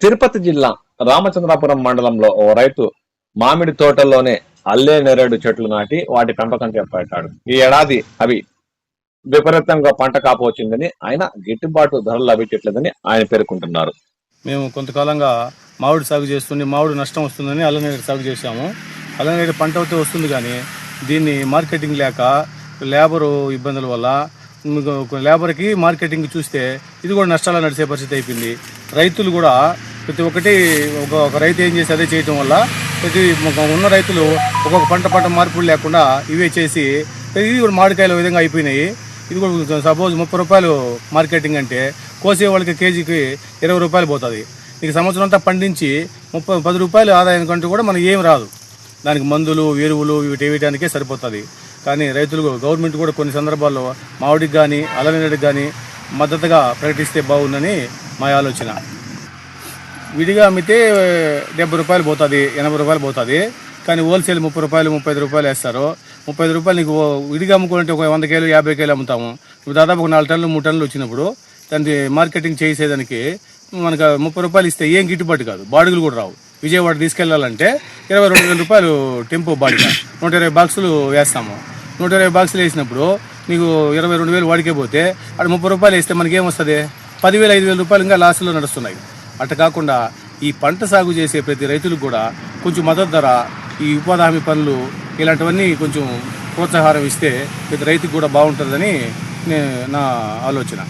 తిరుపతి జిల్లా రామచంద్రాపురం మండలంలో ఓ రైతు మామిడి తోటల్లోనే అల్లే నేరేడు చెట్లు నాటి వాటి పెంపకం చేపట్టాడు. ఈ ఏడాది అవి విపరీతంగా పంట కాపు వచ్చిందని, ఆయన గిట్టుబాటు ధరలు లభించట్లేదని ఆయన పేర్కొంటున్నారు. మేము కొంతకాలంగా మామిడి సాగు చేస్తుంటే మామిడి నష్టం వస్తుందని అల్లనేరేడు సాగు చేశాము. అల్లనేరేడు పంట అయితే వస్తుంది, కానీ దీన్ని మార్కెటింగ్ లేక లేబరు ఇబ్బందుల వల్ల లేబర్కి మార్కెటింగ్ చూస్తే ఇది కూడా నష్టాలు నడిచే పరిస్థితి అయిపోయింది. రైతులు కూడా ప్రతి ఒక్కటి ఒక రైతు ఏం చేసి అదే చేయటం వల్ల ప్రతి ఉన్న రైతులు ఒక్కొక్క పంట మార్పులు లేకుండా ఇవే చేసి ఇది కూడా మామిడికాయలు విధంగా అయిపోయినాయి. ఇది కూడా సపోజ్ 30 రూపాయలు మార్కెటింగ్ అంటే కోసే వాళ్ళకి కేజీకి 20 రూపాయలు పోతుంది. ఇక సంవత్సరం అంతా పండించి 10 రూపాయలు ఆదాయం కంటూ కూడా మనకి ఏం రాదు. దానికి మందులు ఎరువులు వేయడానికే సరిపోతుంది. కానీ రైతులు గవర్నమెంట్ కూడా కొన్ని సందర్భాల్లో మామిడికి కానీ అల్లనేరేడుకి కానీ మద్దతుగా ప్రకటిస్తే బాగుందని మా ఆలోచన. విడిగా అమ్మితే 70 రూపాయలు పోతుంది, 80 రూపాయలు పోతుంది. కానీ హోల్సేల్ 30 రూపాయలు 35 రూపాయలు వేస్తారు. 35 రూపాయలు నీకు విడిగా అమ్ముకుంటే ఒక 100 కేలు 50 కేలు అమ్ముతాము. ఇప్పుడు దాదాపు ఒక 4 టన్నులు 3 టన్నులు వచ్చినప్పుడు దాన్ని మార్కెటింగ్ చేసేదానికి మనకు 30 రూపాయలు ఇస్తే ఏం గిట్టుబాటు కాదు, బాడుగులు కూడా రావు. విజయవాడ తీసుకెళ్లాలంటే 22,000 రూపాయలు టెంపో బాడిగా 120 బాక్సులు వేస్తాము. 120 బాక్సులు వేసినప్పుడు నీకు 22,000 వాడికే పోతే అక్కడ 30 రూపాయలు వేస్తే మనకి ఏమొస్తుంది? 10,000 5,000 రూపాయలు ఇంకా లాస్లో నడుస్తున్నాయి. అట్ట కాకుండా ఈ పంట సాగు చేసే ప్రతి రైతులకు కూడా కొంచెం మద్దతు ధర, ఈ ఉపాధి హామీ పనులు ఇలాంటివన్నీ కొంచెం ప్రోత్సాహం ఇస్తే ప్రతి రైతుకు కూడా బాగుంటుందని నా ఆలోచన.